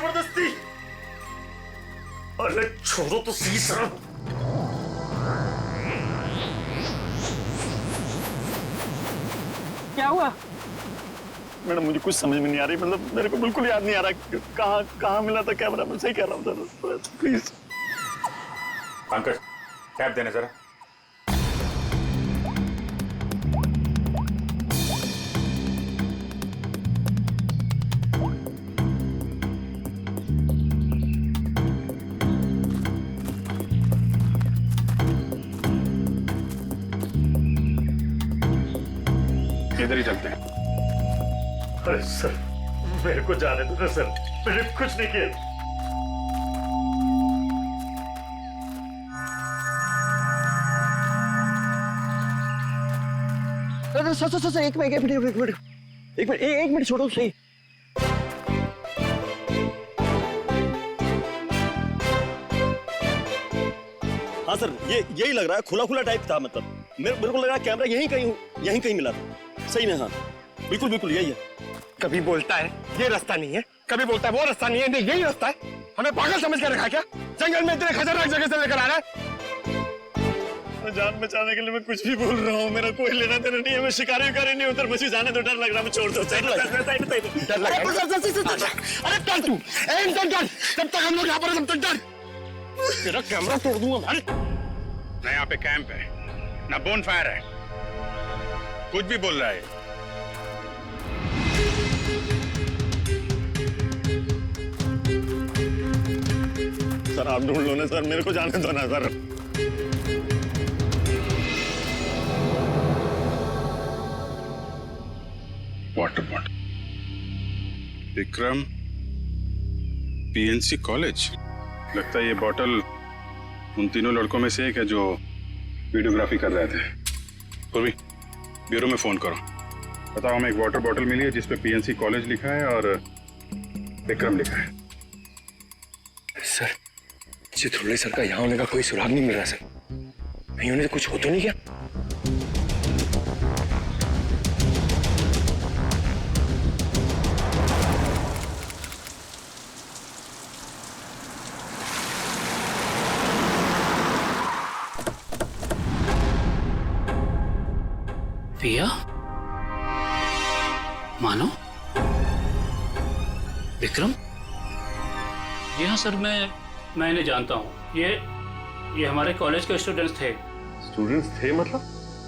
जबरदस्ती। अरे छोड़ो तो सही सर। क्या हुआ? मैडम मुझे कुछ समझ में नहीं आ रही, मतलब मेरे को बिल्कुल याद नहीं आ रहा कहाँ मिला था कैमरा। मैं सही कह रहा हूँ सर, प्लीज। पंकज टैप देना जरा। इधर ही चलते हैं। अरे सर मेरे को जाने दो ना सर, मैंने कुछ नहीं किया। सर एक मिनट छोड़ो सही। हाँ सर यही लग रहा है, खुला खुला टाइप था। मतलब मेरे को लग रहा है कैमरा यहीं कहीं मिला था। सही में हाँ बिल्कुल यही है। कभी बोलता है ये रास्ता नहीं है, कभी बोलता है वो रास्ता नहीं है, नहीं यही रास्ता है। हमें पागल समझ कर रखा क्या? जंगल में इतने खतरनाक जगह से लेकर आ रहा है। मैं जान बचाने के लिए मैं कुछ भी बोल रहा हूँ, मेरा कोई लेना देना नहीं है। मैं शिकारी नहीं उधर, मुझे जाने तो डर लग रहा है। मैं छोड़ दो। डर लग रहा है। अरे कर तू डर, जब तक हम लोग यहाँ पर तब तक डर। तेरा कैमरा तोड़ दूंगा भाई। ना यहाँ पे कैंप है ना बोन फायर है, कुछ भी बोल रहा है। सर आप ढूंढ लो ना सर, मेरे को जाने दो ना sir. Water bottle Vikram PNC college. लगता है ये बॉटल उन तीनों लड़कों में से एक है जो वीडियोग्राफी कर रहे थे। पूर्वी ब्यूरो में फोन करो, बताओ हमें एक वाटर बॉटल मिली है जिसपे पीएनसी कॉलेज लिखा है और विक्रम लिखा है। सर चित्रोले सर का यहाँ होने का कोई सुराग नहीं मिल रहा सर। कहीं उन्हें कुछ हो तो नहीं क्या? पिया, मानो, विक्रम। जी हाँ सर, मैं इन्हें जानता हूँ। ये हमारे कॉलेज के स्टूडेंट्स थे। स्टूडेंट्स थे मतलब?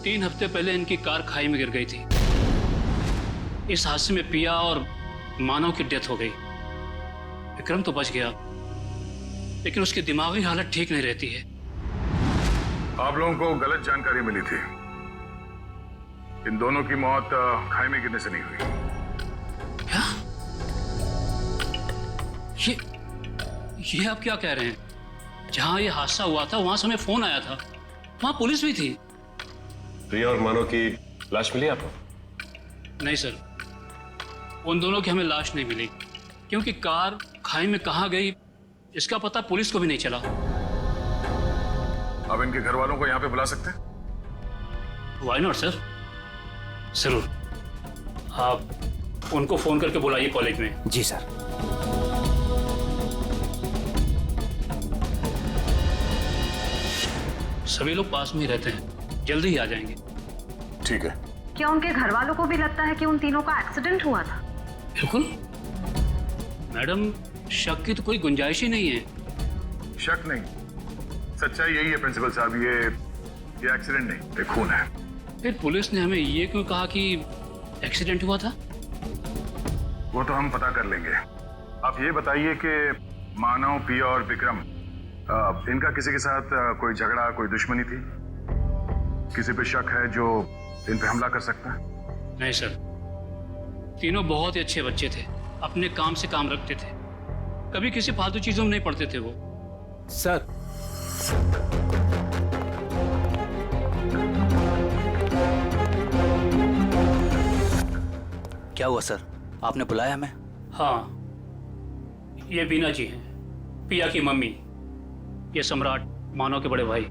3 हफ्ते पहले इनकी कार खाई में गिर गई थी। इस हादसे में पिया और मानव की डेथ हो गई। विक्रम तो बच गया, लेकिन उसकी दिमागी हालत ठीक नहीं रहती है। आप लोगों को गलत जानकारी मिली थी। इन दोनों की मौत खाई में गिरने से नहीं हुई। क्या? ये आप क्या कह रहे हैं? जहां ये हादसा हुआ था वहां से हमें फोन आया था, वहां पुलिस भी थी। प्रिया और मानव की लाश मिली आपको? नहीं सर, उन दोनों की हमें लाश नहीं मिली, क्योंकि कार खाई में कहां गई इसका पता पुलिस को भी नहीं चला। अब इनके घर वालों को यहाँ पे बुला सकते हैं? व्हाई नॉट सर, जरूर। आप उनको फोन करके बुलाइए कॉलेज में। जी सर। सभी लोग पास में ही रहते हैं, जल्दी ही आ जाएंगे। ठीक है। क्या उनके घर वालों को भी लगता है कि उन तीनों का एक्सीडेंट हुआ था? बिल्कुल मैडम, शक की तो कोई गुंजाइश ही नहीं है। शक नहीं, सच्चाई यही है प्रिंसिपल साहब। ये एक्सीडेंट नहीं, ये खून है। फिर पुलिस ने हमें ये क्यों कहा कि एक्सीडेंट हुआ था? वो तो हम पता कर लेंगे। आप ये बताइए कि मानव, पिया और विक्रम, इनका किसी के साथ कोई झगड़ा, कोई दुश्मनी थी? किसी पे शक है जो इन पे हमला कर सकता है? नहीं सर, तीनों बहुत ही अच्छे बच्चे थे, अपने काम से काम रखते थे, कभी किसी फालतू चीजों में नहीं पड़ते थे वो। सर क्या हुआ सर, आपने बुलाया हमें? हाँ, ये बीना जी हैं, पिया की मम्मी। ये सम्राट, मानव के बड़े भाई।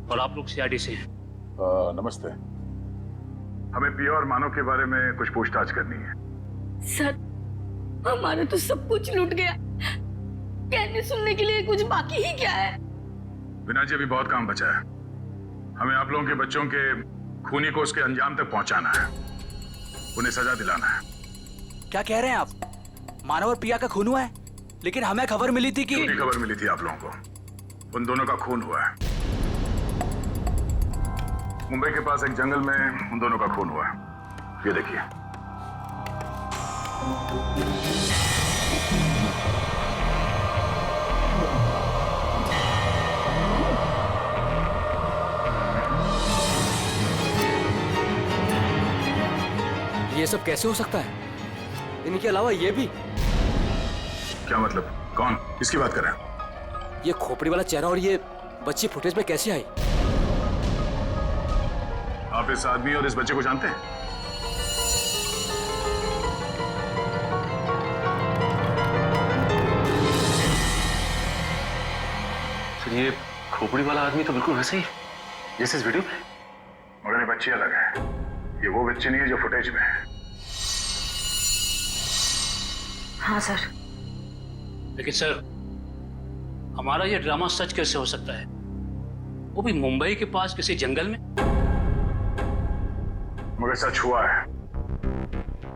और आप लोग सीआईडी से हैं। नमस्ते। हमें पिया और मानव के बारे में कुछ पूछताछ करनी है। सर, हमारा तो सब कुछ लूट गया, कहने सुनने के लिए कुछ बाकी ही क्या है? विना जी, अभी बहुत काम बचा है। हमें आप लोगों के बच्चों के खूनी को उसके अंजाम तक पहुंचाना है, उन्हें सजा दिलाना है। क्या कह रहे हैं आप? मानव और प्रिया का खून हुआ है, लेकिन हमें खबर मिली थी कि झूठी खबर मिली थी आप लोगों को। उन दोनों का खून हुआ है। मुंबई के पास एक जंगल में उन दोनों का खून हुआ है। ये देखिए। ये सब कैसे हो सकता है? इनके अलावा ये भी? क्या मतलब? कौन? किसकी बात कर रहे हैं? ये खोपड़ी वाला चेहरा और ये बच्ची फुटेज में कैसे आई? आप इस आदमी और इस बच्चे को जानते हैं? सर, ये खोपड़ी वाला आदमी तो बिल्कुल वैसे ही जैसे इस वीडियो में। मगर ये बच्ची अलग है। ये वो बच्ची नहीं है जो फुटेज में है। हाँ सर। लेकिन सर, हमारा ये ड्रामा सच कैसे हो सकता है, वो भी मुंबई के पास किसी जंगल में? मगर सच हुआ है।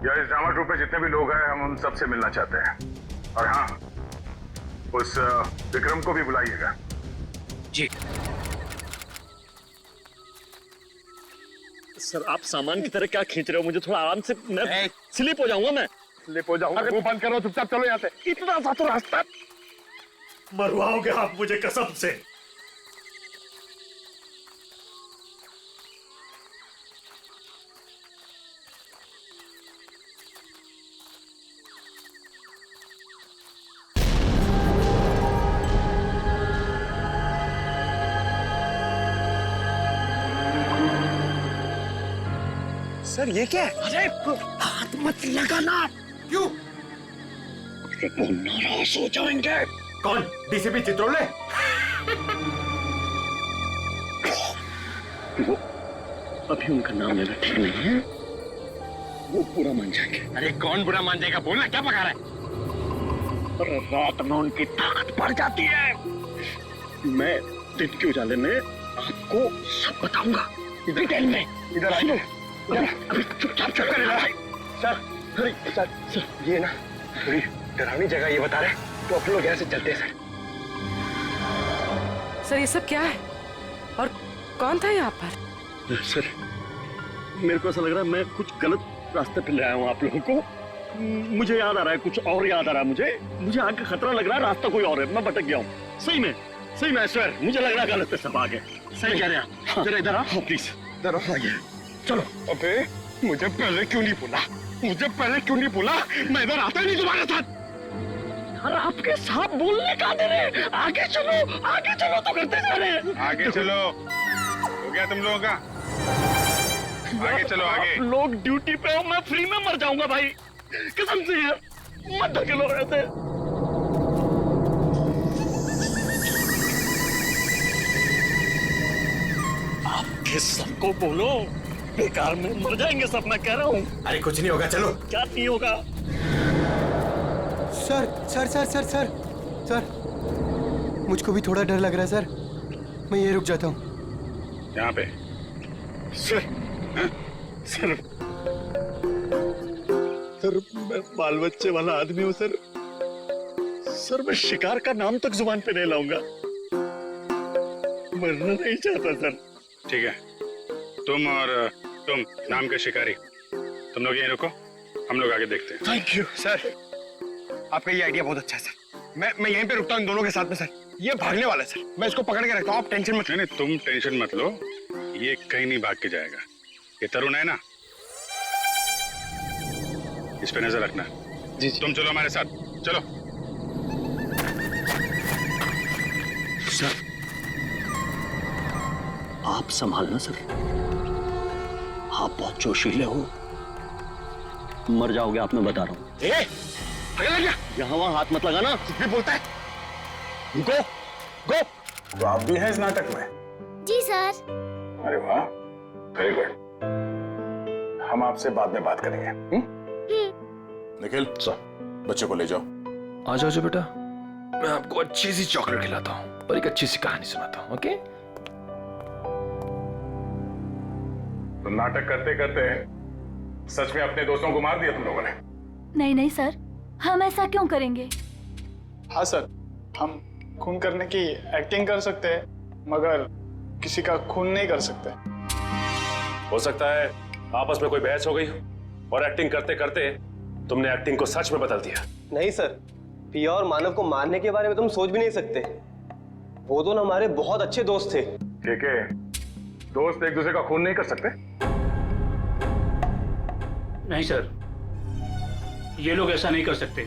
यार, इस ड्रामा ट्रूप में जितने भी लोग हैं, हम उन सबसे मिलना चाहते हैं। और हाँ, उस विक्रम को भी बुलाइएगा। जी सर, आप सामान की तरह क्या खींच रहे हो? मुझे थोड़ा आराम से, मैं स्लिप हो जाऊंगा। मैं स्लिप हो जाऊंगा? मुंह बंद करो, चुपचाप चलो यहाँ से। इतना सा तो रास्ता। मरवाओगे आप मुझे कसम से। सर, ये क्या है? अरे हाथ मत लगाना। क्यों? वो नाराज हो जाएंगे। कौन? डीसीपी चित्रोले? वो अभी उनका नाम लेना ठीक नहीं है। वो बुरा मान जाएंगे। अरे कौन बुरा मान जाएगा? बोलना, क्या पका रहा है? और रात में उनकी ताकत बढ़ जाती है। मैं दिन के उजाले में आपको सब बताऊंगा, डिटेल में। इधर आइए। अभी चुपचाप चल कर सर, सर, ये ना थोड़ी डरावनी जगह ये बता रहे, तो आप लोग यहाँ से चलते हैं सर। सर, ये सब क्या है और कौन था यहाँ पर? सर, मेरे को ऐसा लग रहा है मैं कुछ गलत रास्ते पे ले आया हूँ आप लोगों को। मुझे याद आ रहा है, कुछ और याद आ रहा है। मुझे आगे खतरा लग रहा है, रास्ता कोई और है। मैं भटक गया हूँ। सही में सर, मुझे लग रहा है गलत है सब आगे। सही कह रहे हैं आप। जरा इधर आओ प्लीज। इधर आइए। चलो। अबे, मुझे पहले क्यों नहीं बोला? मैं इधर आता ही नहीं तुम्हारे साथ। यार, आपके साथ बोलने का दे रहे। आगे चलो तो करते जा रहे हैं। आगे चलो। हो गया तुम लोगों का? आगे चलो, आगे। आप लोग ड्यूटी पे हो, मैं फ्री में मर जाऊंगा भाई, कसम से यार। मत धकेलो रहते। आपके सबको बोलो, बेकार में मर जाएंगे सब, मैं कह रहा हूँ। अरे कुछ नहीं होगा, चलो। क्या नहीं होगा? सर, मुझको भी थोड़ा डर लग रहा है सर। मैं ये रुक जाता हूँ। यहाँ पे। सर, मैं बाल बच्चे वाला आदमी हूँ सर। मैं शिकार का नाम तक जुबान पे नहीं लाऊंगा। मरना नहीं चाहता सर। ठीक है, तुम और तुम नाम के शिकारी, तुम लोग यहीं रुको, हम लोग आगे देखते हैं। थैंक यू सर, आपका ये आइडिया बहुत अच्छा है सर। मैं यहीं पे रुकता हूँ इन दोनों के साथ में सर। ये भागने वाला है सर, मैं इसको पकड़ के रखता हूँ, आप टेंशन मत। नहीं, तुम टेंशन मत लो, ये कहीं नहीं भाग के जाएगा। ये तरुण है ना, इस पे नजर रखना। जी। तुम चलो हमारे साथ, चलो। सर, आप संभालना सर। आप बहुत जोशीले हो, मर जाओगे आप, मैं बता रहा हूँ। यहाँ वहाँ हाथ मत लगाना। कुछ भी बोलता है। गो। तो आप भी हैं इस नाटक में? जी सर। अरे वाह, वेरी गुड। हम आपसे बाद में बात करेंगे। निखिल, बच्चे को ले जाओ। आ जाओ बेटा, मैं आपको अच्छी सी चॉकलेट खिलाता हूँ और एक अच्छी सी कहानी सुनाता हूँ। ओके? तो नाटक करते करते सच में अपने दोस्तों को मार दिया तुम लोगों ने? नहीं नहीं सर, हम ऐसा क्यों करेंगे? हाँ सर, हम खून करने की एक्टिंग कर सकते हैं मगर किसी का खून नहीं कर सकते। हो सकता है आपस में कोई बहस हो गई हो और एक्टिंग करते करते तुमने एक्टिंग को सच में बदल दिया। नहीं सर, पिया और मानव को मारने के बारे में तुम सोच भी नहीं सकते। वो दोनों हमारे बहुत अच्छे दोस्त थे। ठीक है, दोस्त एक दूसरे का खून नहीं कर सकते? नहीं सर, ये लोग ऐसा नहीं कर सकते,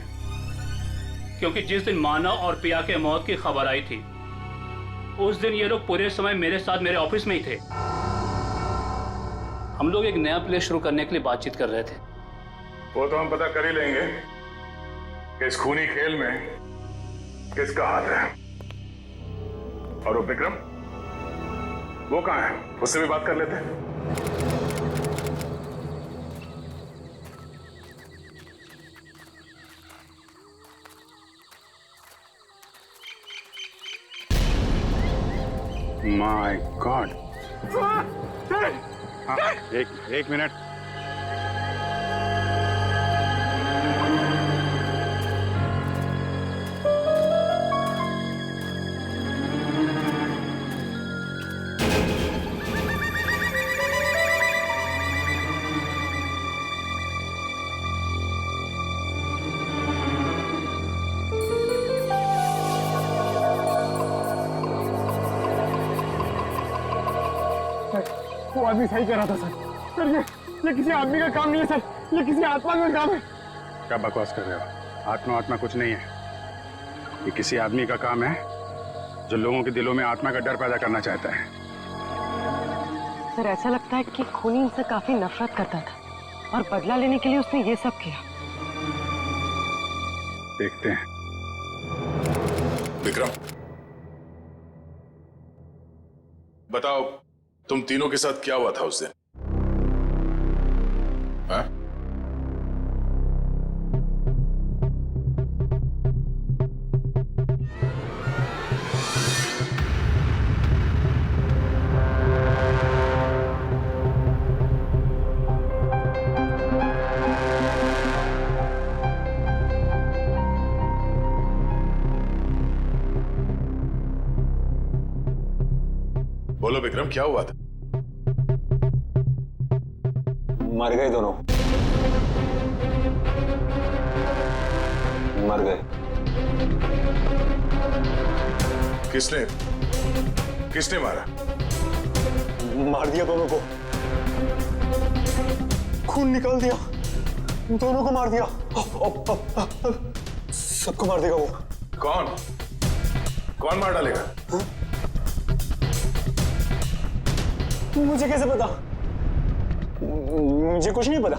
क्योंकि जिस दिन मानव और पिया के मौत की खबर आई थी उस दिन ये लोग पूरे समय मेरे साथ मेरे ऑफिस में ही थे। हम लोग एक नया प्ले शुरू करने के लिए बातचीत कर रहे थे। वो तो हम पता कर ही लेंगे कि इस खूनी खेल में किसका हाथ है। और वो विक्रम, वो कहाँ है? उससे भी बात कर लेते हैं। My God! एक मिनट। वो आदमी सही कर रहा था सर, ये किसी आदमी का काम नहीं है सर, ये किसी आत्मा का काम है। क्या बकवास कर रहे हो? आत्मा कुछ नहीं है। ये किसी आदमी का काम है जो लोगों के दिलों में आत्मा का डर पैदा करना चाहता है। सर ऐसा लगता है कि खूनी उनसे काफी नफरत करता था और बदला लेने के लिए उसने ये सब किया। देखते हैं। विक्रम, बताओ तुम तीनों के साथ क्या हुआ था उस दिन? हाँ? बोलो विक्रम, क्या हुआ था? मर गए दोनों, मर गए। किसने मारा? मार दिया दोनों को, खून निकाल दिया, दोनों को मार दिया। सबको मार देगा वो। कौन मार डालेगा? मुझे कैसे पता? मुझे कुछ नहीं पता।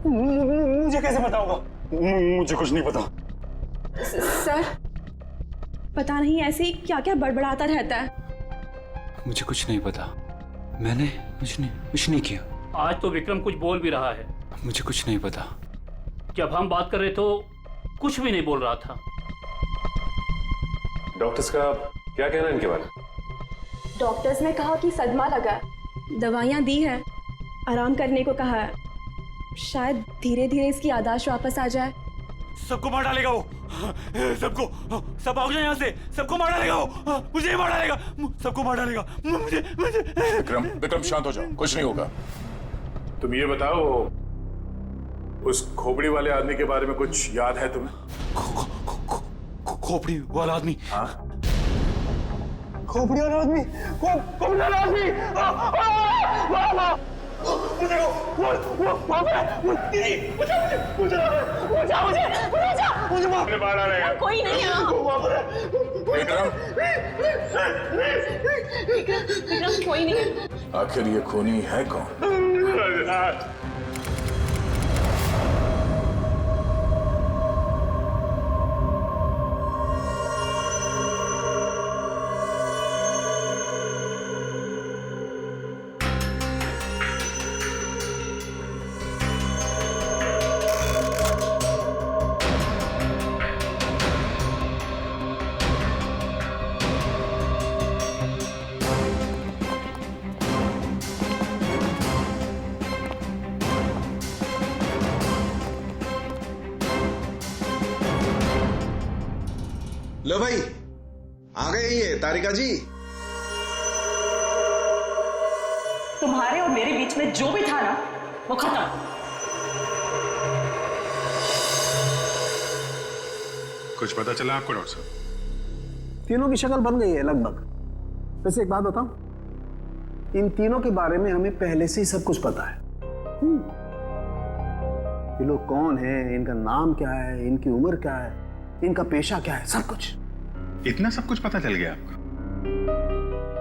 मुझे कैसे पता होगा? मुझे कुछ नहीं पता। सर पता नहीं ऐसे ही क्या क्या बड़बड़ाता रहता है। मुझे कुछ नहीं पता, मैंने कुछ नहीं किया। आज तो विक्रम कुछ बोल भी रहा है। मुझे कुछ नहीं पता। जब हम बात कर रहे तो कुछ भी नहीं बोल रहा था। डॉक्टर्स का क्या कहना है इनके बारे में? डॉक्टर्स ने कहा कि सदमा लगा है, दवाइयाँ दी है, आराम करने को कहा है। शायद धीरे धीरे इसकी याददाश्त वापस आ जाए। सबको मार डालेगा वो, सबको, सब भाग जाए यहाँ से, सबको मार डालेगा वो, मुझे मार डालेगा, सबको मार डालेगा, मुझे। विक्रम शांत हो जाओ, कुछ नहीं होगा। तुम ये बताओ, उस खोपड़ी वाले आदमी के बारे में कुछ याद है तुम्हें? खोपड़ी वाला आदमी? हाँ, खोपड़ी वाला आदमी, खोपड़ी वाला आदमी। मुझे मार डालेगा। कोई नहीं है। विक्रम, विक्रम कोई नहीं है। आखिर ये खूनी है कौन? लो भाई, आ गए ये तारिका जी। तुम्हारे और मेरे बीच में जो भी था ना, वो खत्म। कुछ पता चला आपको डॉक्टर साहब? तीनों की शक्ल बन गई है लगभग। वैसे एक बात बताऊं, इन तीनों के बारे में हमें पहले से ही सब कुछ पता है। ये लोग कौन हैं, इनका नाम क्या है, इनकी उम्र क्या है, इनका पेशा क्या है, सब कुछ। इतना सब कुछ पता चल गया आपको?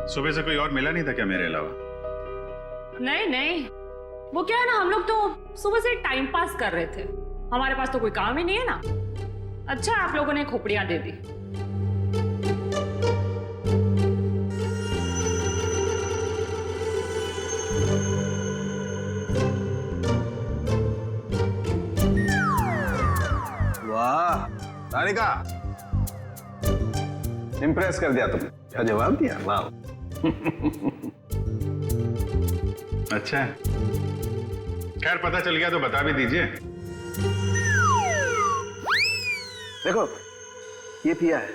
सुबह से कोई और मिला नहीं था क्या मेरे अलावा? नहीं नहीं, वो क्या है ना, हम लोग तो सुबह से टाइम पास कर रहे थे। हमारे पास तो कोई काम ही नहीं है ना। अच्छा आप लोगों ने खोपड़ियां दे दी। वाह तारिका, इम्प्रेस कर दिया तुमने। क्या जवाब दिया, वाह। अच्छा, खैर पता चल गया तो बता भी दीजिए। देखो, ये पिया है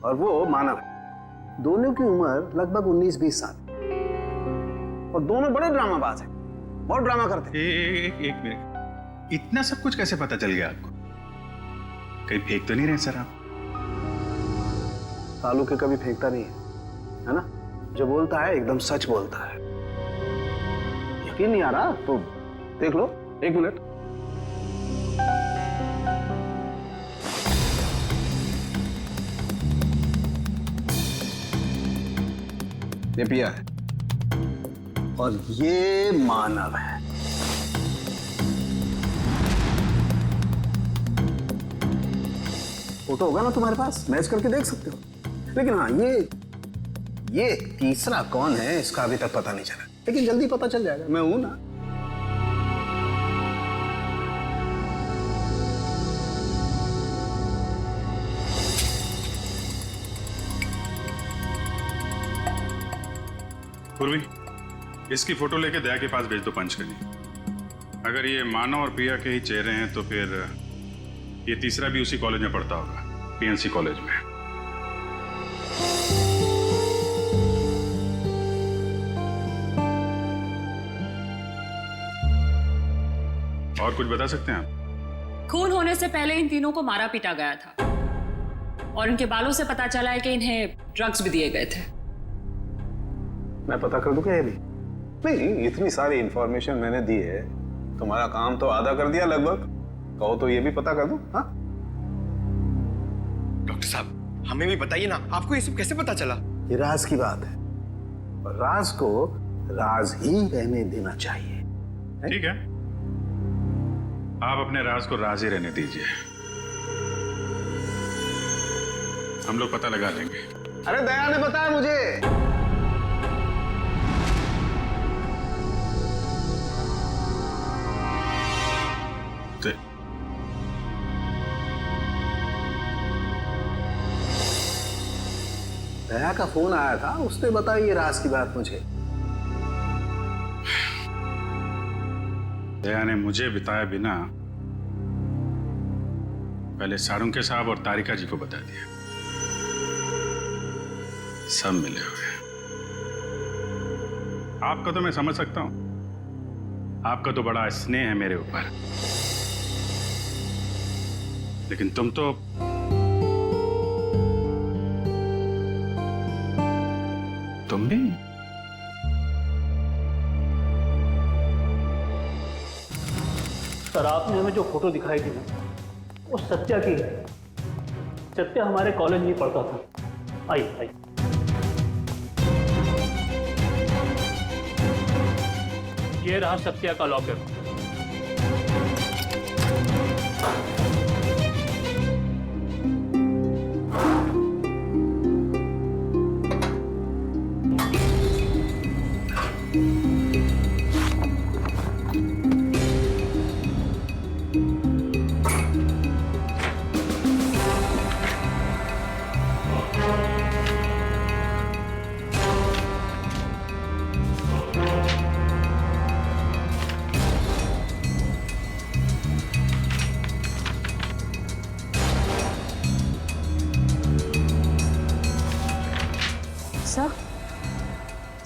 और वो मानव है। दोनों की उम्र लगभग 19-20 साल और दोनों बड़े ड्रामाबाज हैं, बहुत ड्रामा करते हैं। एक मिनट, इतना सब कुछ कैसे पता चल गया आपको? कहीं फेंक तो नहीं रहे सर आप? तालू के कभी फेंकता नहीं है ना? जो बोलता है एकदम सच बोलता है। यकीन नहीं आ रहा तो देख लो, 1 मिनट। ये पिया है और ये मानव है। फोटो होगा ना तुम्हारे पास, मैच करके देख सकते हो। लेकिन हाँ, ये तीसरा कौन है इसका अभी तक पता नहीं चला, लेकिन जल्दी पता चल जाएगा। मैं हूं ना। पूर्वी, इसकी फोटो लेके दया के पास भेज दो पंच करनी। अगर ये मानव और पिया के ही चेहरे हैं तो फिर ये तीसरा भी उसी कॉलेज में पढ़ता होगा, पीएनसी कॉलेज में। और कुछ बता सकते हैं आप? खून होने से पहले इन तीनों को मारा पीटा गया था और इनके बालों से पता चला है कि इन्हें ड्रग्स भी दिए गए थे। मैं पता कर दूं क्या? ये भी नहीं, इतनी सारी इंफॉर्मेशन मैंने दी है, तुम्हारा काम तो आधा कर दिया लगभग। कहो तो ये भी पता कर दूं। हाँ डॉक्टर साहब, हमें भी बताइए ना, आपको ये सब कैसे पता चला? ये राज की बात है और राज को राज ही रहने देना चाहिए। ठीक है, आप अपने राज को राज ही रहने दीजिए, हम लोग पता लगा लेंगे। अरे दया ने बताया मुझे। दया का फोन आया था, उसने बताई ये राज की बात मुझे। दया ने मुझे बताया बिना पहले सारंगे साहब और तारिका जी को बता दिया। सब मिले हुए। आपका तो मैं समझ सकता हूं, आपका तो बड़ा स्नेह है मेरे ऊपर, लेकिन तुम तो तुम भी। सर, आपने हमें जो फोटो दिखाई थी ना, वो सत्या की है। सत्या हमारे कॉलेज में पढ़ता था। आइए आइए। ये रहा सत्या का लॉकर।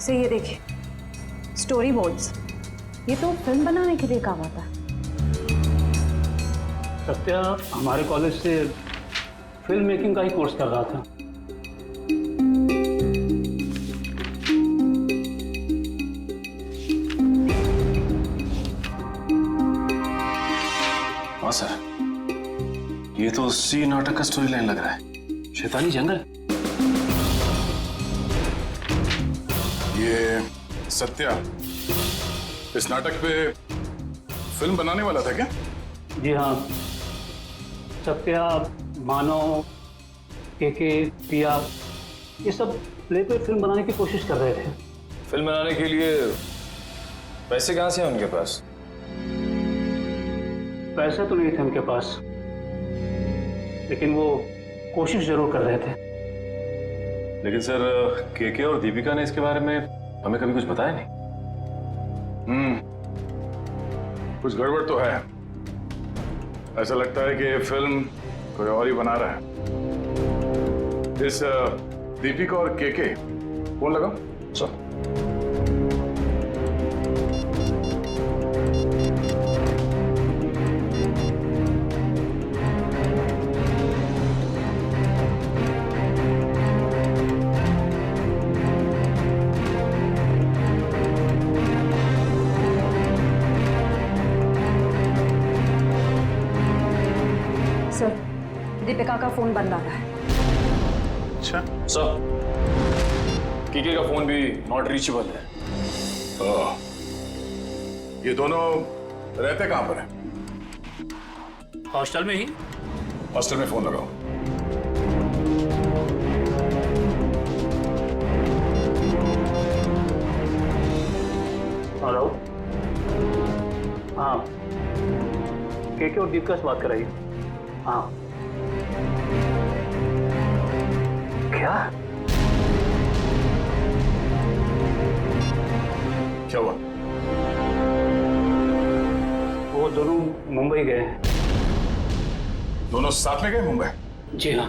से ये देखिए, स्टोरी बोर्ड्स, ये तो फिल्म बनाने के लिए काम आता है। सत्या हमारे कॉलेज से फिल्म मेकिंग का ही कोर्स कर रहा था। हाँ सर, ये तो उसी नाटक का स्टोरी लाइन लग रहा है, शैतानी जंगल। ये सत्या इस नाटक पे फिल्म बनाने वाला था क्या? जी हाँ, सत्या, मानव, केके, पिया, ये सब प्ले पे फिल्म बनाने की कोशिश कर रहे थे। फिल्म बनाने के लिए पैसे कहाँ से हैं उनके पास? पैसे तो नहीं थे उनके पास, लेकिन वो कोशिश जरूर कर रहे थे। लेकिन सर, केके और दीपिका ने इसके बारे में हमें कभी कुछ बताया नहीं। कुछ गड़बड़ तो है। ऐसा लगता है कि ये फिल्म कोई और ही बना रहा है। इस दीपिका और केके फोन लगाओ। सर सर, दीपिका का फोन बंद आ रहा है। अच्छा सर, केके का फोन भी नॉट रीचेबल है। ये दोनों रहते कहां पर हैं? हॉस्टल में ही। हॉस्टल में फोन लगाओ। हेलो, हाँ, केके और दीपिका से बात कराइए। हाँ। क्या? क्या हुआ? वो दोनों मुंबई गए हैं। दोनों साथ में गए मुंबई? जी हाँ।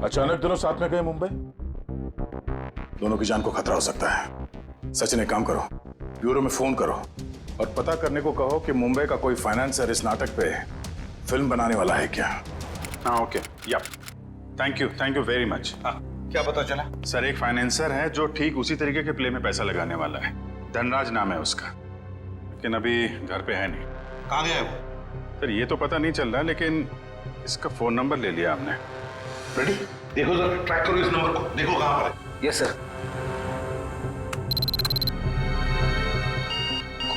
अचानक दोनों साथ में गए मुंबई? दोनों की जान को खतरा हो सकता है। सचिन, एक काम करो, ब्यूरो में फोन करो और पता करने को कहो कि मुंबई का कोई फाइनेंसर इस नाटक पे फिल्म बनाने वाला है क्या। हाँ, ओके, या थैंक यू वेरी मच। हाँ, क्या पता चला? सर, एक फाइनेंसर है जो ठीक उसी तरीके के प्ले में पैसा लगाने वाला है। धनराज नाम है उसका, लेकिन अभी घर पे है नहीं। कहाँ गया है वो? सर, ये तो पता नहीं चल रहा, लेकिन इसका फोन नंबर ले लिया आपने। रेडी? देखो जरा, ट्रैक करो इस नंबर को, देखो कहाँ पर है। Yes sir.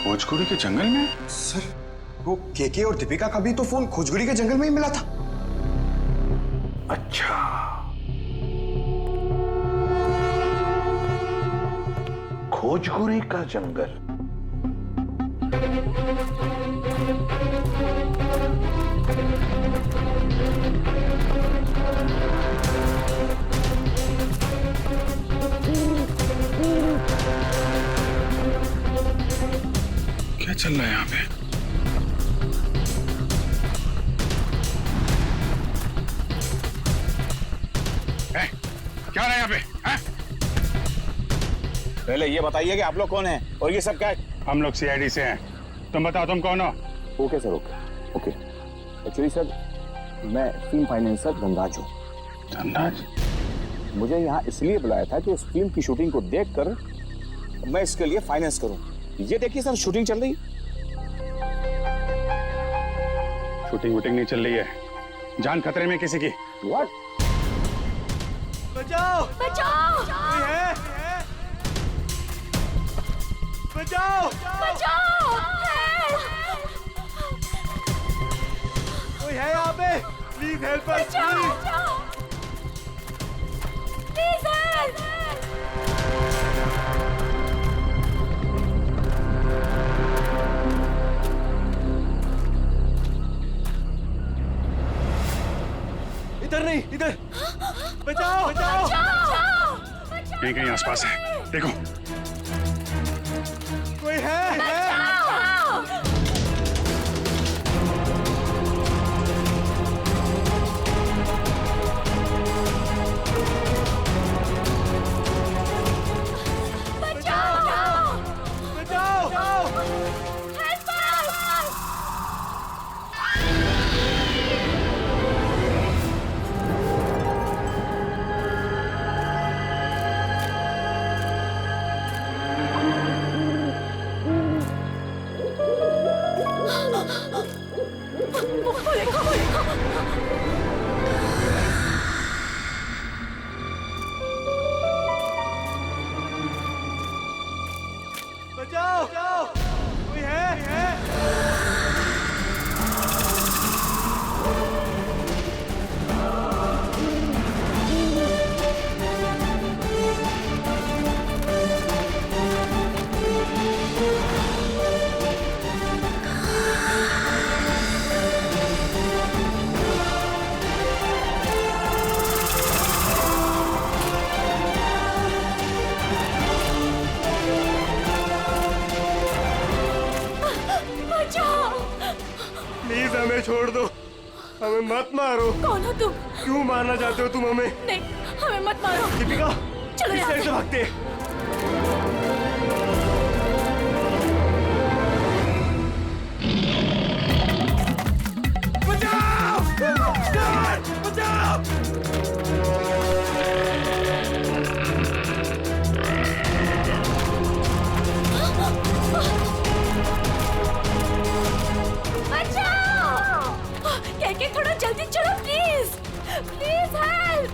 खोजकुड़ी के जंगल में? सर, वो केके और दीपिका का भी तो फोन खोजकुड़ी के जंगल में ही मिला था। अच्छा, खोजकुड़ी का जंगल। क्या चल रहा है यहाँ पे? क्या रहा है यहाँ पे? पहले ये बताइए कि आप लोग कौन हैं और ये सब क्या है? हम लोग सीआईडी से हैं। तुम बताओ तुम कौन हो? Okay sir, okay. Actually sir, मैं फिल्म फाइनेंसर धनराज हूँ। धनराज? मुझे यहाँ इसलिए बुलाया था कि इस फिल्म की शूटिंग को देखकर मैं इसके लिए फाइनेंस करूँ। ये देखिए सर, शूटिंग चल रही। शूटिंग वूटिंग नहीं चल रही है, जान खतरे में किसी की। व्हाट? बचाओ! बचाओ! कोई है? बचाओ! बचाओ! कोई है यहाँ पे? Please help us, please help! इधर नहीं, इधर! बचाओ! बचाओ! कहीं कहीं आसपास है, देखो। कोई है? हमें छोड़ दो, हमें मत मारो। कौन हो तुम? क्यों मारना चाहते हो तुम हमें? नहीं, हमें मत मारो। दीपिका, चलो इस यहाँ साइड से। से भागते। के थोड़ा जल्दी चलो प्लीज, प्लीज हेल्प।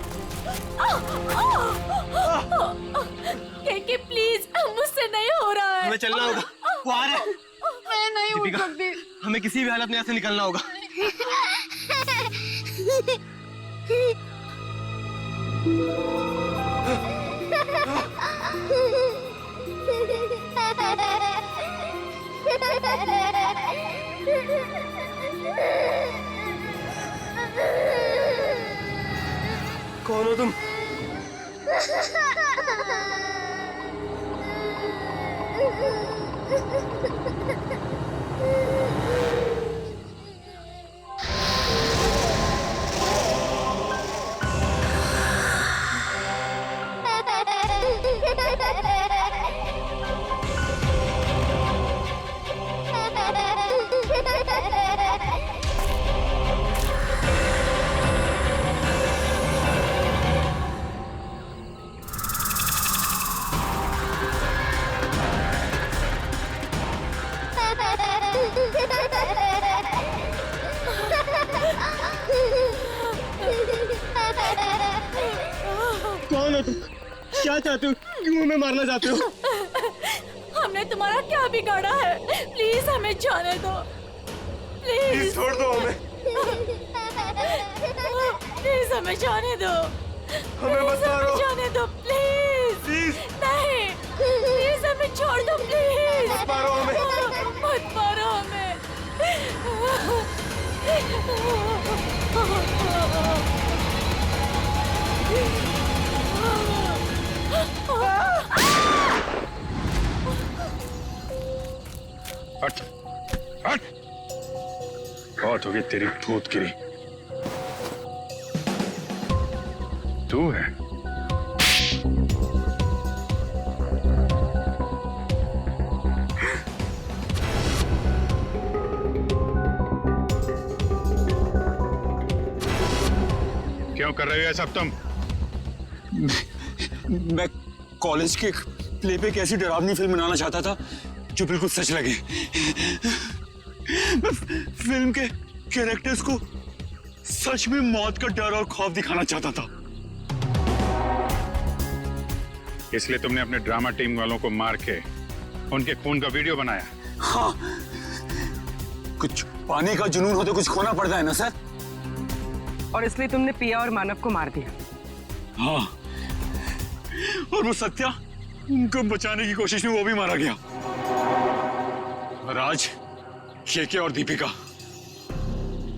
के प्लीज, मुझसे नहीं हो रहा है। हमें चलना होगा, वो आ रहे हैं। मैं नहीं उठ दीपिका, सकती। हमें किसी भी हालत में यहाँ से निकलना होगा। कौन हो तुम? कौन हो तुम? क्या चाहते हो? क्यों हमें मारना चाहते हो? हमने तुम्हारा क्या बिगाड़ा है? प्लीज हमें जाने दो, प्लीज छोड़ दो हमें। प्लीज हमें जाने दो, हमें मत मारो। जाने दो प्लीज। नहीं, प्लीज हमें छोड़ दो प्लीज। मत मारो हमें। मत मारो हमें। हट, हट। बहुत हो गई तेरी भूतगिरी। तू है? क्यों कर रहे हो ये सब तुम? मैं कॉलेज के प्ले पे एक ऐसी डरावनी फिल्म बनाना चाहता था जो बिल्कुल सच लगे। मैं फिल्म के कैरेक्टर्स को सच में मौत का डर और खौफ दिखाना चाहता था। इसलिए तुमने अपने ड्रामा टीम वालों को मार के उनके खून का वीडियो बनाया? हाँ, कुछ पाने का जुनून हो तो कुछ खोना पड़ता है ना सर। और इसलिए तुमने पिया और मानव को मार दिया? हाँ, और वो सत्या, उनको बचाने की कोशिश में वो भी मारा गया। राज, केके और दीपिका,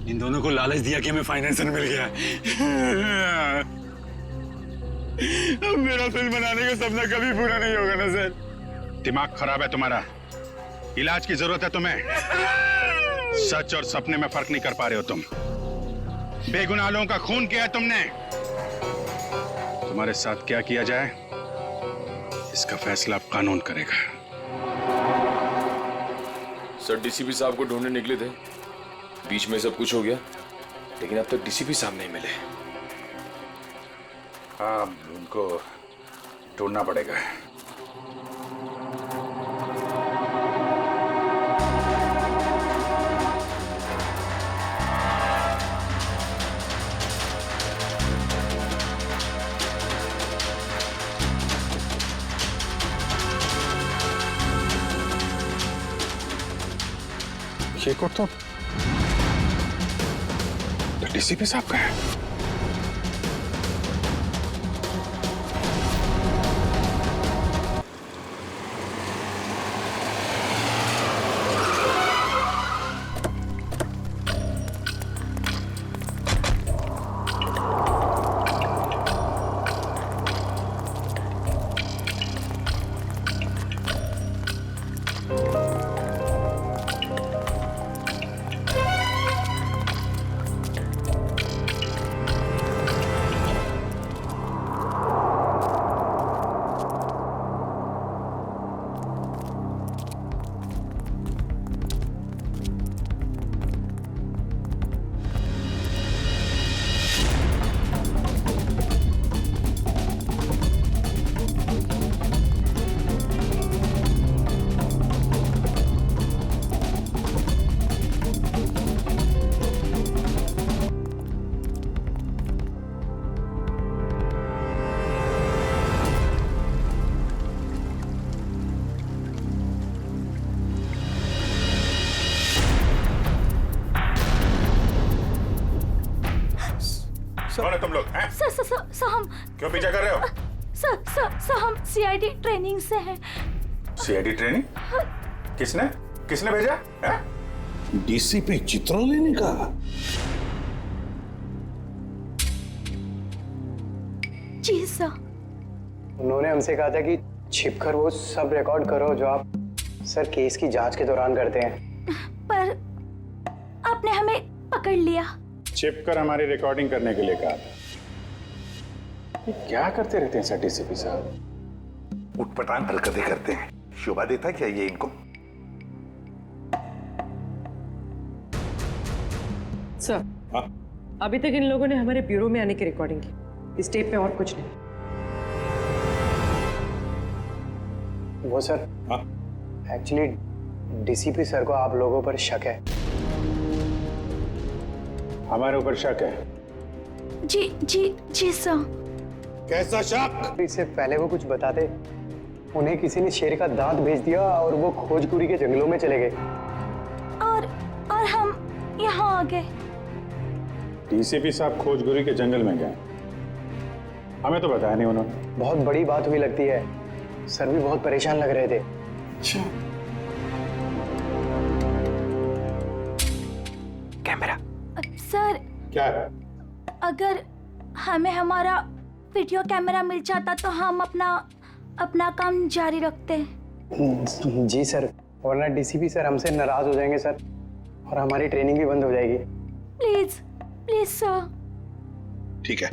इन दोनों को लालच दिया कि हमें फाइनेंसर मिल गया है। अब मेरा फिल्म बनाने का सपना कभी पूरा नहीं होगा ना सर। दिमाग खराब है तुम्हारा, इलाज की जरूरत है तुम्हें। सच और सपने में फर्क नहीं कर पा रहे हो तुम। बेगुनाह लोगों का खून किया है तुमने। तुम्हारे साथ क्या किया जाए इसका फैसला अब कानून करेगा। सर, डीसीपी साहब को ढूंढने निकले थे, बीच में सब कुछ हो गया, लेकिन अब तक डीसीपी साहब नहीं मिले। हाँ, उनको ढूंढना पड़ेगा। ये को तो डीसीपी साहब का है। कौन है तुम लोग? हैं? सर हम क्यों पीछा कर रहे हो? सर हम सीआईडी ट्रेनिंग से हैं। CID training? किसने भेजा? डीसीपी चित्रोले ने कहा। जी सर। उन्होंने हमसे कहा था कि छिपकर वो सब रिकॉर्ड करो जो आप सर केस की जांच के दौरान करते हैं। पर आपने हमें पकड़ लिया। छिपकर हमारी रिकॉर्डिंग करने के लिए कहा था। ये क्या करते रहते हैं सर डीसीपी साहब? उठपटांग हरकतें करते हैं। शोभा देता क्या ये इनको? सर, अभी तक इन लोगों ने हमारे ब्यूरो में आने की रिकॉर्डिंग की। इस टेप पे और कुछ नहीं। वो सर, एक्चुअली डीसीपी सर को आप लोगों पर शक है। हमारे ऊपर शक है? जी सर। कैसा शक? इससे पहले वो कुछ बताते, उन्हें किसी ने शेर का दांत भेज दिया और वो खोजपुरी के जंगलों में चले गए। और हम यहाँ आ गए। डीसीपी साहब खोजपुरी के जंगल में गए? हमें तो बताया नहीं उन्होंने। बहुत बड़ी बात हुई लगती है। सर भी बहुत परेशान लग रहे थे। अच्छा। कैमरा। सर, क्या? अगर हमें हमारा वीडियो कैमरा मिल जाता तो हम अपना काम जारी रखते। जी सर, वरना डीसीपी सर हमसे नाराज हो जाएंगे सर, और हमारी ट्रेनिंग भी बंद हो जाएगी। Please sir. ठीक है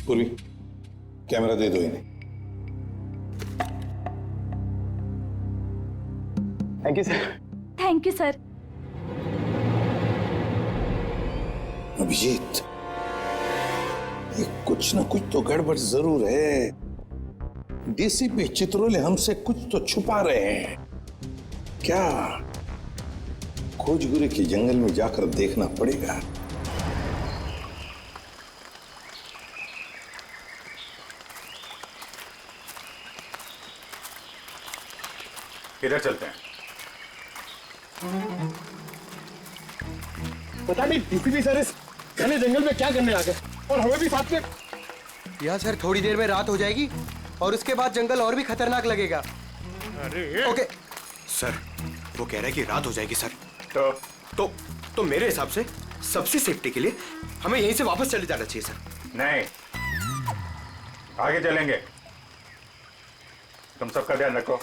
पूर्वी, कैमरा दे दो इन्हें। Thank you sir. Thank you sir. Abhijit, ये कुछ ना कुछ तो गड़बड़ जरूर है। डीसीपी चित्रोले हमसे कुछ तो छुपा रहे हैं। क्या? खोजपुरी के जंगल में जाकर देखना पड़ेगा। किधर चलते हैं? पता नहीं डीसीपी सर इस घने जंगल में क्या करने आ गए, और हमें भी साथ में। यहाँ सर थोड़ी देर में रात हो जाएगी और उसके बाद जंगल और भी खतरनाक लगेगा। अरे ओके सर, वो कह रहे हैं कि रात हो जाएगी सर। तो मेरे हिसाब से सबसे सेफ्टी के लिए हमें यहीं से वापस चले जाना चाहिए सर। नहीं, आगे चलेंगे। तुम सबका ध्यान रखो।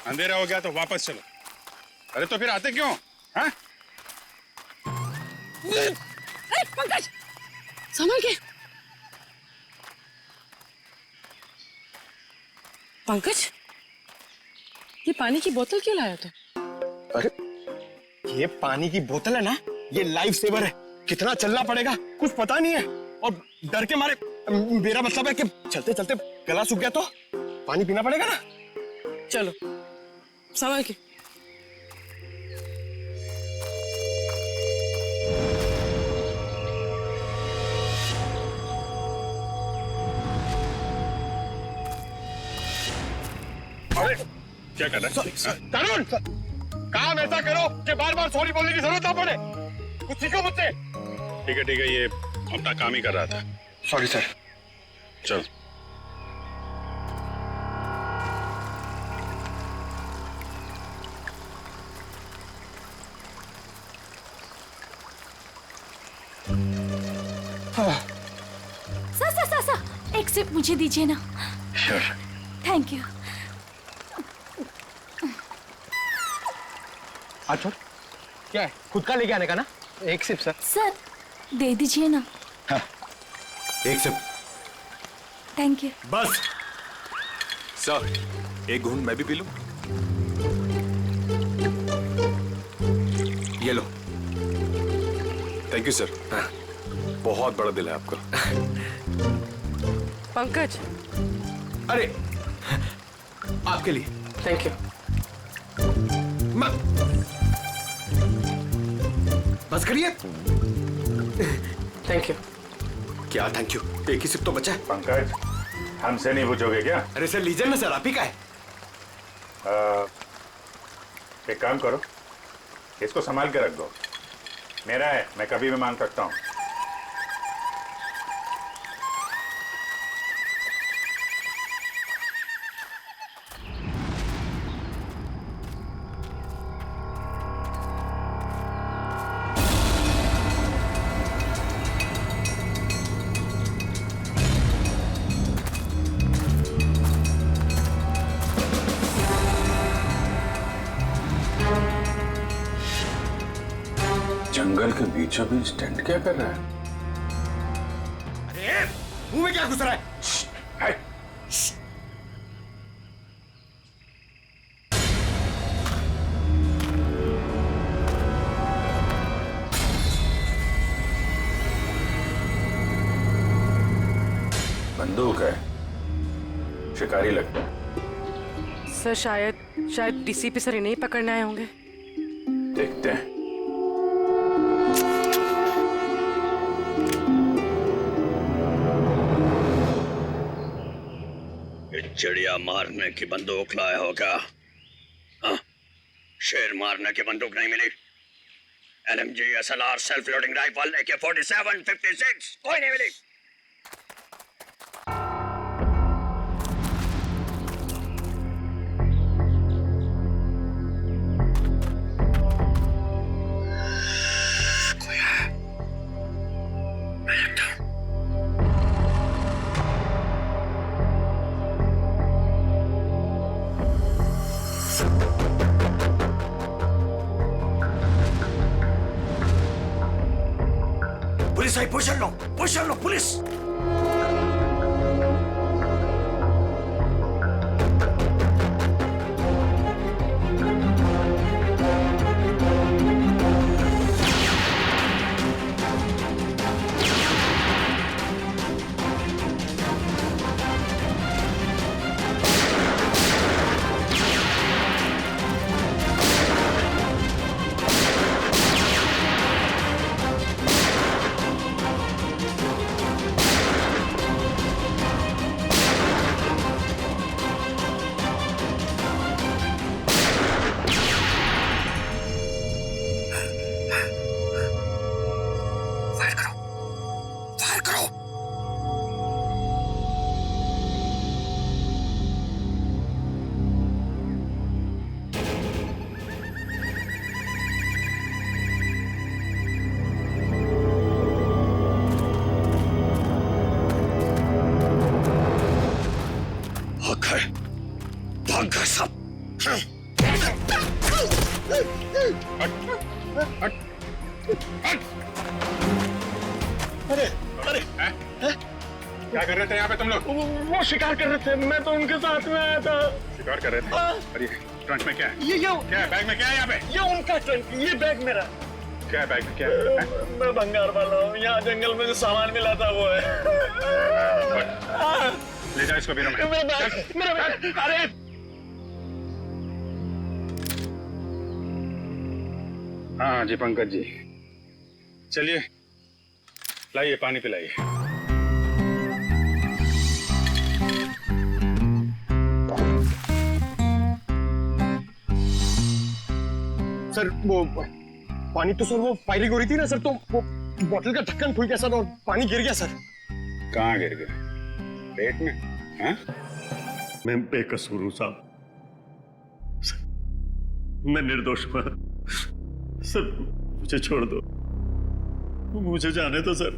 अंधेरा हो गया तो वापस चलो। अरे तो फिर आते क्यों? हाँ? पंकज, संभल के। पंकज, ये पानी की बोतल क्यों लाया तू? अरे ये पानी की बोतल है ना, ये लाइफ सेवर है। कितना चलना पड़ेगा कुछ पता नहीं है, और डर के मारे, मेरा मतलब है कि चलते चलते गला सूख गया तो पानी पीना पड़ेगा ना। चलो संभल के। अरे क्या कर रहा है? तरुण, काम ऐसा करो कि बार बार सॉरी बोलने की जरूरत ना पड़े। कुछ सीखो मुझसे। ठीक है, ये अपना काम ही कर रहा था। Sorry sir. चल। सर, एक सिप मुझे दीजिए ना। श्योर। Thank you. अच्छा, क्या है? खुद का लेके आने का ना? एक सिप सर। सर, दे दीजिए ना। हाँ, एक सिप। Thank you. बस सर, एक घूंट मैं भी पी लूं? ये लो। Thank you sir. हाँ, बहुत बड़ा दिल है आपका। पंकज, अरे आपके लिए। Thank you. बस करिए। Thank you. क्या थैंक यू? एक ही सिप तो बचा है। पंकज, हमसे नहीं पूछोगे क्या? अरे सर लीजिए ना सर, आप ही का है। एक काम करो, इसको संभाल के रख दो। मेरा है, मैं कभी भी मांग सकता हूँ। जंगल के बीचों बीच टेंट क्या कर रहा है? अरे मुंह में क्या घुस रहा है? बंदूक है, शिकारी लगता है। सर शायद डीसीपी सर इन्हें ही पकड़ने आए होंगे। देखते हैं। चिड़िया मारने की बंदूक लाया होगा। हाँ? शेर मारने की बंदूक नहीं मिली। LMG, SLR, self loading rifle, AK-47, 56 कोई नहीं मिली। पुलिस आई, पोजीशन लो पुलिस। भाग गए सब। अरे अरे क्या कर रहे थे यहाँ पे तुम लोग? वो शिकार कर रहे थे, मैं तो उनके साथ में आया था। शिकार कर रहे थे? अरे ट्रंक में क्या है? ये क्या है बैग में? क्या है यहाँ पे? ये उनका ट्रंक, ये बैग मेरा। क्या है बैग में? क्या है? मैं भंगार वाला हूँ, यहाँ जंगल में जो सामान मिला था वो है। ले जाओ इसको बीरो में। मेरा बैग, अरे हाँ जी पंकज जी, चलिए लाइए पानी पिलाइए। सर वो पानी तो सर वो फायरिंग हो रही थी ना सर, तो वो बोतल का ढक्कन खुल गया सर और पानी गिर गया सर। कहाँ गिर गया? पेट में? हाँ? मैं बेकसूर हूँ साहब, मैं निर्दोष हूँ सर, मुझे छोड़ दो, मुझे जाने दो सर।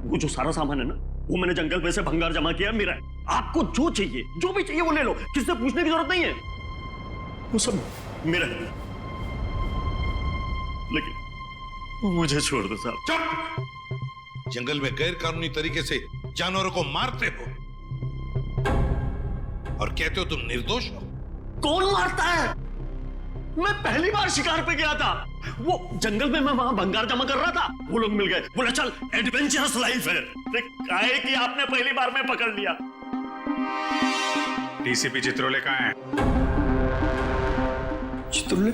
वो जो सारा सामान है ना, वो मैंने जंगल में से भंगार जमा किया, मेरा है। आपको जो चाहिए, जो भी चाहिए वो ले लो, किससे पूछने की जरूरत नहीं है, वो सब मेरा है। लेकिन मुझे छोड़ दो साहब। चुप! जंगल में गैर कानूनी तरीके से जानवरों को मारते हो और कहते हो तुम निर्दोष हो। कौन मारता है? मैं पहली बार शिकार पे गया था, वो जंगल में मैं वहां भंगार जमा कर रहा था, वो लोग मिल गए, बोला चल एडवेंचरस लाइफ है। काहे कि आपने पहली बार में पकड़ लिया। डीसीपी चित्रोले कहाँ है? चित्रोले?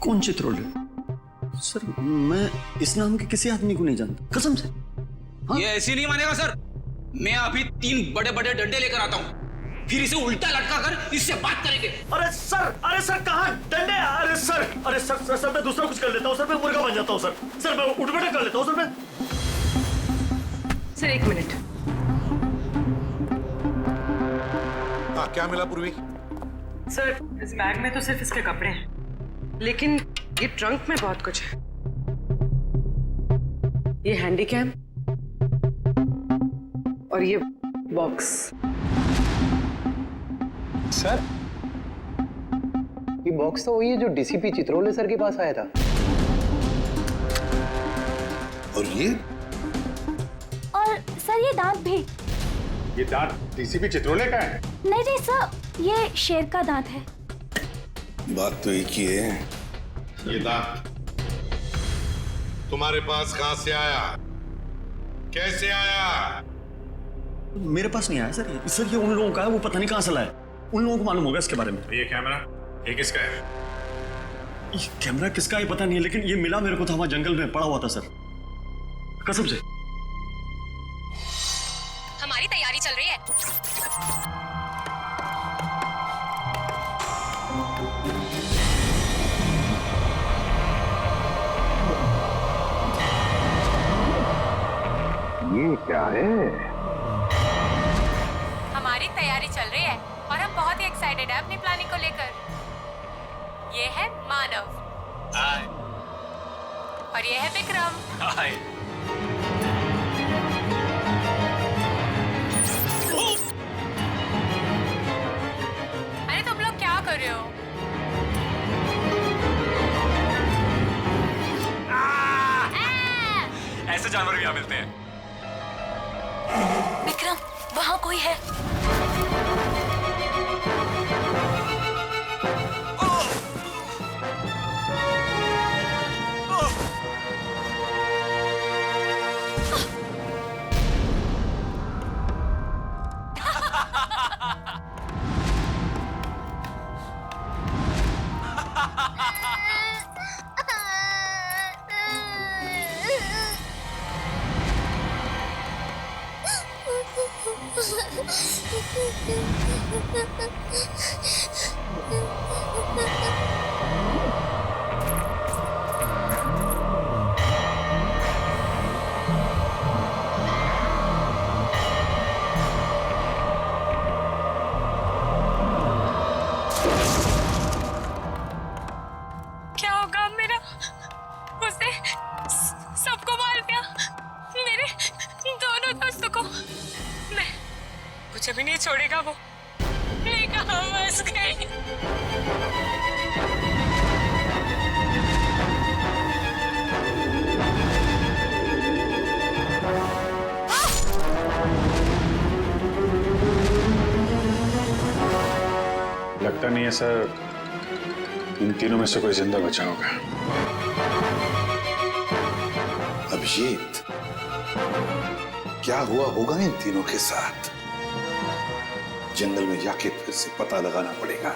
कौन चित्रोले? सर मैं इस नाम के किसी आदमी को नहीं जानता, कसम से। हाँ? ये ऐसे नहीं मानेगा सर, मैं अभी 3 बड़े बड़े डंडे लेकर आता हूँ, फिर इसे उल्टा लटका कर इससे बात करेंगे। अरे सर कहाँ डंडे? अरे सर मैं दूसरा कुछ कर लेता हूँ सर, मैं मुर्गा बन जाता हूँ सर मैं उठ बैठक कर लेता हूँ सर मैं। Sir 1 minute. हाँ क्या मिला पूर्वी? सर इस बैग में तो सिर्फ इसके कपड़े हैं, लेकिन ये ट्रंक में बहुत कुछ है। ये हैंडी कैम और ये बॉक्स। सर ये बॉक्स तो वही है जो डीसीपी चित्रोले सर के पास आया था। और ये? और सर ये दांत भी। ये दांत डीसीपी चित्रोले का है? नहीं नहीं सर, ये शेर का दांत है। बात तो एक ही है। ये दांत तुम्हारे पास कहां से आया? कैसे आया? मेरे पास नहीं आया सर ये उन लोगों का है, वो पता नहीं कहां से लाया। उन लोगों को मालूम होगा इसके बारे में। ये कैमरा ये किसका है? ये कैमरा किसका है पता नहीं है, लेकिन ये मिला मेरे को था वहां जंगल में पड़ा हुआ था सर, कसम से। हमारी तैयारी चल रही है। ये क्या है? हमारी तैयारी चल रही है और हम बहुत ही एक्साइटेड है अपनी प्लानिंग को लेकर। ये है मानव। हाय। और ये है विक्रम। हाय। अरे तुम लोग क्या कर रहे हो? ऐसे जानवर भी यहाँ मिलते हैं। विक्रम, वहाँ कोई है। क्या होगा मेरा? उसने सबको मार दिया, मेरे दोनों दोस्तों को। मैं मुझे भी नहीं छोड़ेगा वो। मैं कहाँ फंस गई? लगता नहीं है सर इन तीनों में से कोई जिंदा बचा होगा। अभिजीत, क्या हुआ होगा इन तीनों के साथ? जंगल में जाके फिर से पता लगाना पड़ेगा।